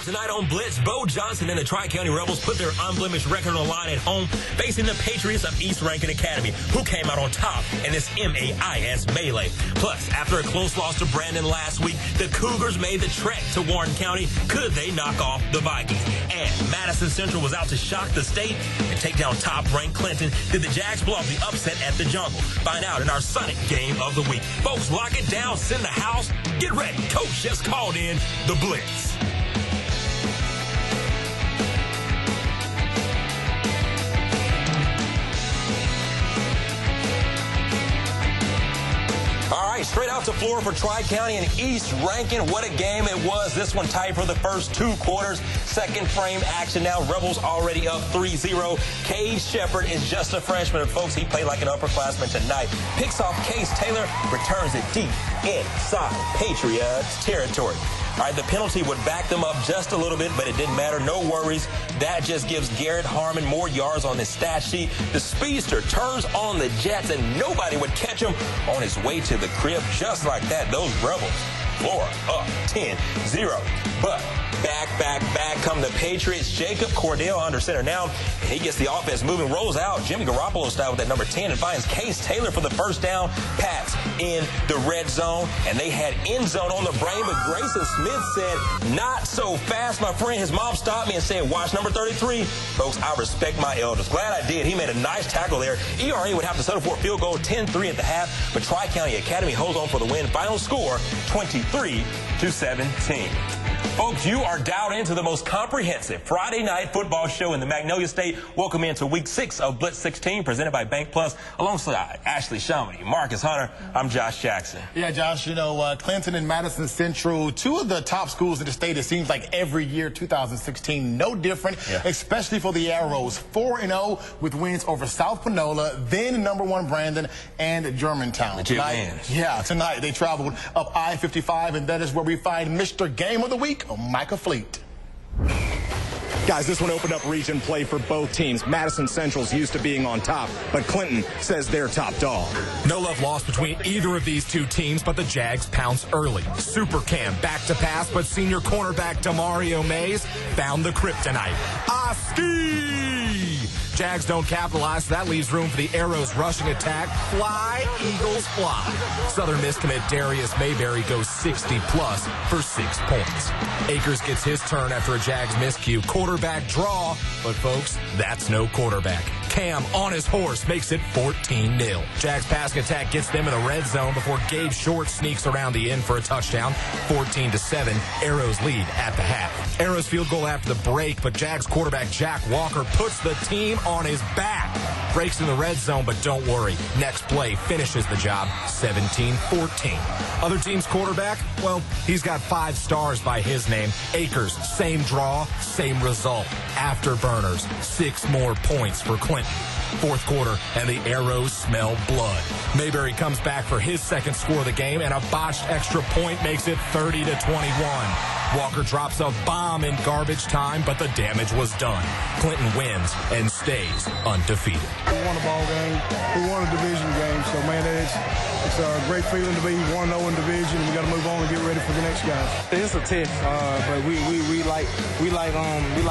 Tonight on Blitz, Bo Johnson and the Tri-County Rebels put their unblemished record on the line at home, facing the Patriots of East Rankin Academy, who came out on top in this MAIS melee. Plus, after a close loss to Brandon last week, the Cougars made the trek to Warren County. Could they knock off the Vikings? And Madison Central was out to shock the state and take down top-ranked Clinton. Did the Jags blow off the upset at the Jungle? Find out in our Sonic Game of the Week. Folks, lock it down, send the house, get ready. Coach just called in the Blitz. Straight out to Florida for Tri-County and East Rankin. What a game it was. This one tied for the first 2 quarters. Second frame action now. Rebels already up 3-0. Cade Shepard is just a freshman. And folks, he played like an upperclassman tonight. Picks off Case Taylor, returns it deep inside Patriots territory. All right, the penalty would back them up just a little bit, but it didn't matter. No worries. That just gives Garrett Harmon more yards on his stat sheet. The speedster turns on the Jets, and nobody would catch him on his way to the crib. Just like that, those Rebels, Florida up 10-0. But back come the Patriots. Jacob Cordell under center now. He gets the offense moving, rolls out Jimmy Garoppolo style with that number 10 and finds Case Taylor for the first down. Pats in the red zone, and they had end zone on the brain, but Grayson Smith said, not so fast, my friend. His mom stopped me and said, watch number 33. Folks, I respect my elders. Glad I did. He made a nice tackle there. ERA would have to settle for a field goal, 10-3 at the half, but Tri-County Academy holds on for the win. Final score, 23-17. Folks, you are dialed into the most comprehensive Friday night football show in the Magnolia State. Welcome into Week 6 of Blitz 16, presented by Bank Plus. Alongside Ashley Shumway, Marcus Hunter, I'm Josh Jackson. Yeah, Josh, you know, Clinton and Madison Central, 2 of the top schools in the state, it seems like every year, 2016, no different, especially for the Arrows. 4-0 with wins over South Panola, then #1 Brandon, and Germantown. Tonight they traveled up I-55, and that is where we find Mr. Game of the Week, Micah Fleet. Guys, this one opened up region play for both teams. Madison Central's used to being on top, but Clinton says they're top dog. No love lost between either of these 2 teams, but the Jags pounce early. Super Cam back to pass, but senior cornerback Demario Mays found the kryptonite. Ski! Jags don't capitalize, so that leaves room for the Arrows' rushing attack. Fly, Eagles, fly. Southern Miss commit Darius Mayberry goes 60-plus for 6 points. Akers gets his turn after a Jags miscue. Quarterback draw, but folks, that's no quarterback. Cam on his horse makes it 14-0. Jags passing attack gets them in the red zone before Gabe Short sneaks around the end for a touchdown. 14-7, Arrows lead at the half. Arrows field goal after the break, but Jags quarterback Jack Walker puts the team on his back. Breaks in the red zone, but don't worry. Next play finishes the job, 17-14. Other team's quarterback, well, he's got 5 stars by his name. Akers, same draw, same result. Afterburners, 6 more points for Clinton. 4th quarter, and the Arrows smell blood. Mayberry comes back for his 2nd score of the game, and a botched extra point makes it 30-21. Walker drops a bomb in garbage time, but the damage was done. Clinton wins and stays undefeated. We won a ball game. We won a division game. So, man, it's a great feeling to be 1-0 in division. We got to move on and get ready for the next guys. It's a test, but we like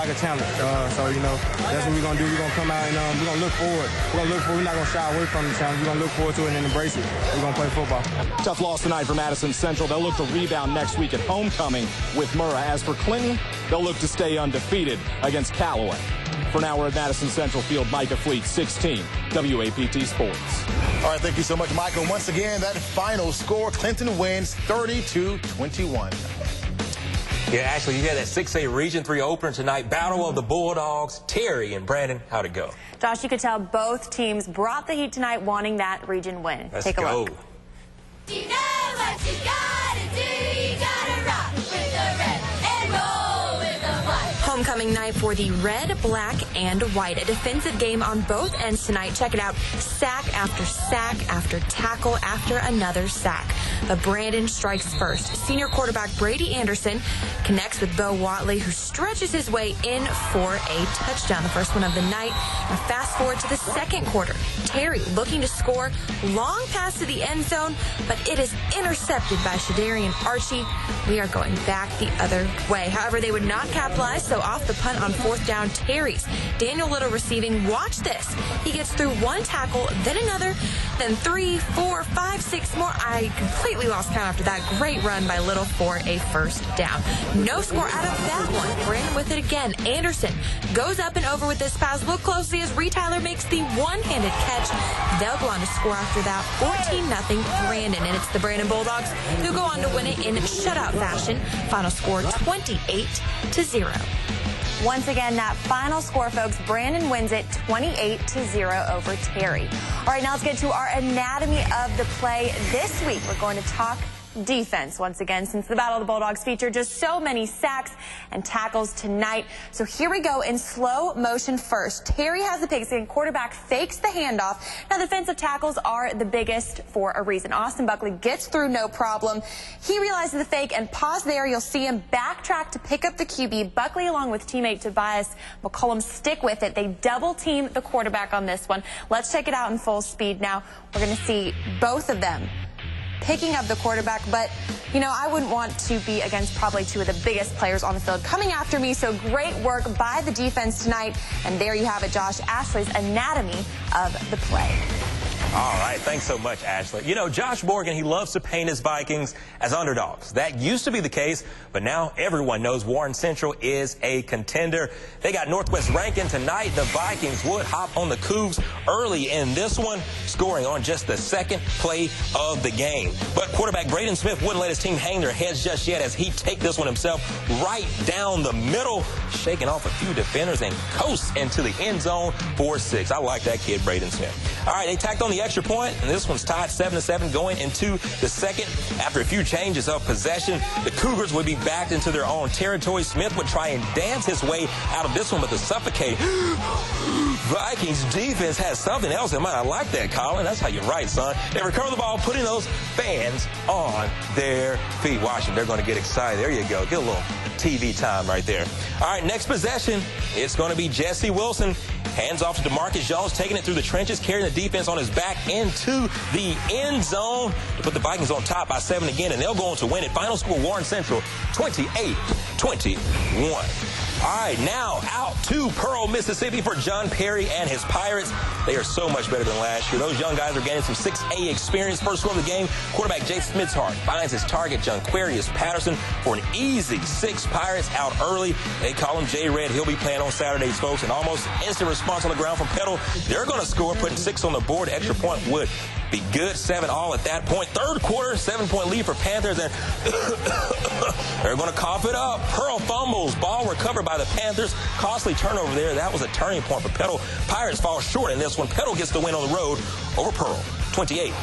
a challenge. So, you know, that's what we're gonna do. We're gonna come out and we're gonna look forward. We're not gonna shy away from the challenge. We're gonna look forward to it and embrace it. We're gonna play football. Tough loss tonight for Madison Central. They'll look to rebound next week at homecoming with Murrah. As for Clinton, they'll look to stay undefeated against Callaway. For now, we're at Madison Central Field. Micah Fleet, 16, WAPT Sports. All right, thank you so much, Michael. Once again, that final score, Clinton wins 30-21. Yeah, actually, you had that 6A Region 3 opener tonight. Battle of the Bulldogs. Terry and Brandon, how'd it go? Josh, you could tell both teams brought the heat tonight, wanting that region win. Take a look. You know what you gotta do. You gotta rock with the red and roll with the white. Homecoming night for the red, black, and white. A defensive game on both ends tonight. Check it out. Sack after tackle after another sack. But Brandon strikes first. Senior quarterback Brady Anderson connects with Bo Watley, who stretches his way in for a touchdown, the first one of the night. Now fast forward to the second quarter. Terry looking to score. Long pass to the end zone, but it is intercepted by Shadarian Archie. We are going back the other way. However, they would not capitalize, so off the punt on fourth down, Terry's. Daniel Little receiving. Watch this. He gets through one tackle, then another, then 3, 4, 5, 6 more. I completely lost count after that. Great run by Little for a first down. No score out of that one. Brandon with it again. Anderson goes up and over with this pass. Look closely as Tyler makes the one-handed catch. They'll go on to score after that 14-0 Brandon. And it's the Brandon Bulldogs who go on to win it in shutout fashion. Final score 28-0. Once again, that final score, folks, Brandon wins it 28-0 over Terry. All right, now let's get to our anatomy of the play this week. We're going to talk defense once again, since the Battle of the Bulldogs featured just so many sacks and tackles tonight. So here we go in slow motion first. Terry has the pigskin. Quarterback fakes the handoff. Now, defensive tackles are the biggest for a reason. Austin Buckley gets through no problem. He realizes the fake and pause there. You'll see him backtrack to pick up the QB. Buckley, along with teammate Tobias McCollum, stick with it. They double team the quarterback on this one. Let's check it out in full speed now. We're going to see both of them picking up the quarterback, but, you know, I wouldn't want to be against probably two of the biggest players on the field coming after me, so great work by the defense tonight. And there you have it, Josh, Ashley's anatomy of the play. All right, thanks so much, Ashley. You know, Josh Morgan, he loves to paint his Vikings as underdogs. That used to be the case, but now everyone knows Warren Central is a contender. They got Northwest Rankin tonight. The Vikings would hop on the Cougs early in this one, scoring on just the second play of the game. But quarterback Braden Smith wouldn't let his team hang their heads just yet as he take this one himself right down the middle, shaking off a few defenders and coast into the end zone for 6. I like that kid, Braden Smith. All right, they tacked on the extra point, and this one's tied 7-7 going into the second. After a few changes of possession, the Cougars would be backed into their own territory. Smith would try and dance his way out of this one, but the suffocating Vikings defense has something else in mind. I like that, Colin. That's how you write, son. They recover the ball, putting those fans on their feet. Watch them. They're going to get excited. There you go. Get a little TV time right there. All right, next possession, it's going to be Jesse Wilson. Hands off to DeMarcus Jones, taking it through the trenches, carrying the defense on his back into the end zone to put the Vikings on top by 7 again, and they'll go on to win it. Final score, Warren Central, 28-21. All right, now out to Pearl, Mississippi for John Perry and his Pirates. They are so much better than last year. Those young guys are gaining some 6A experience. First score of the game, quarterback Jake Smithsheart finds his target, Junquarius Patterson, for an easy 6. Pirates out early. They call him J-Red. He'll be playing on Saturdays, folks, and almost instant response on the ground from Petal. They're going to score, putting 6 on the board. Extra point would be good. 7-all at that point. Third quarter, 7-point lead for Panthers, and they're going to cough it up. Pearl fumbles. Ball recovered by the Panthers. Costly turnover there. That was a turning point for Petal. Pirates fall short in this one. Petal gets the win on the road over Pearl, 28-14.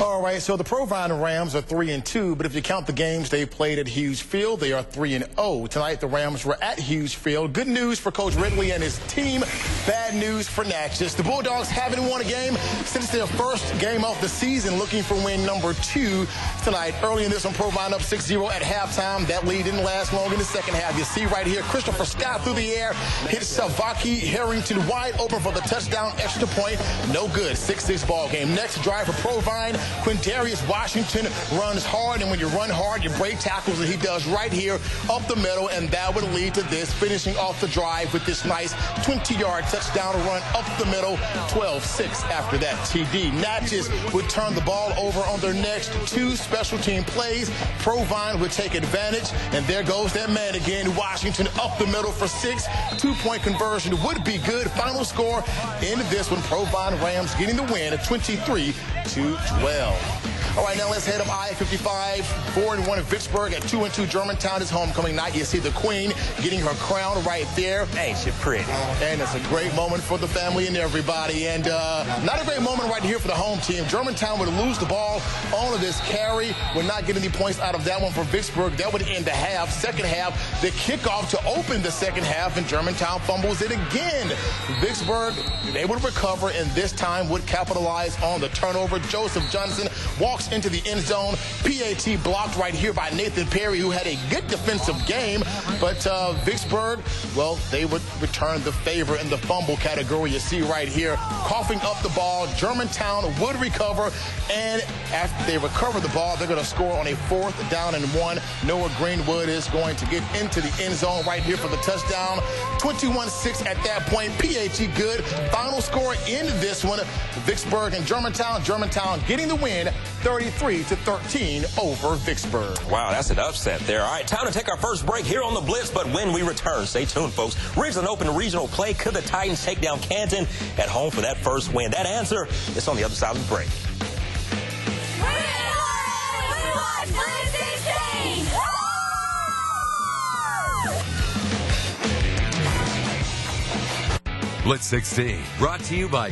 All right, so the Provine Rams are 3-2, but if you count the games they played at Hughes Field, they are 3-0. Tonight, the Rams were at Hughes Field. Good news for Coach Ridley and his team. Bad news for Natchez. The Bulldogs haven't won a game since their first game of the season, looking for win number 2 tonight. Early in this one, Provine up 6-0 at halftime. That lead didn't last long in the second half. You see right here, Christopher Scott through the air, hits Savaki Harrington wide open for the touchdown extra point. No good. 6-6 ball game. Next drive for Provine, Quindarius Washington runs hard, and when you run hard, you break tackles, and he does right here up the middle, and that would lead to this, finishing off the drive with this nice 20-yard touchdown run up the middle, 12-6 after that TD. Natchez would turn the ball over on their next 2 special team plays. Provine would take advantage, and there goes that man again, Washington up the middle for 6. 2-point conversion would be good. Final score in this one, Provine Rams getting the win at 23-14. 22-12. All right, now let's head up I-55, 4-1 in Vicksburg at 2-2 Germantown is homecoming night. You see the Queen getting her crown right there. Ain't she pretty? And it's a great moment for the family and everybody. And not a great moment right here for the home team. Germantown would lose the ball on this carry. Would not get any points out of that one for Vicksburg. That would end the half. Second half, the kickoff to open the second half, and Germantown fumbles it again. Vicksburg, they would recover, and this time would capitalize on the turnover. Joseph Johnson walks into the end zone. PAT blocked right here by Nathan Perry, who had a good defensive game. But Vicksburg, well, they would return the favor in the fumble category. You see right here, coughing up the ball. Germantown would recover, and after they recover the ball, they're going to score on a 4th down and 1. Noah Greenwood is going to get into the end zone right here for the touchdown. 21-6 at that point. PAT good. Final score in this one, Vicksburg and Germantown. Germantown getting the win, 33-13 over Vicksburg. Wow, that's an upset there. All right, time to take our first break here on the Blitz, but when we return, stay tuned, folks. Ridgeland Open regional play. Could the Titans take down Canton at home for that first win? That answer is on the other side of the break. Blitz 16, brought to you by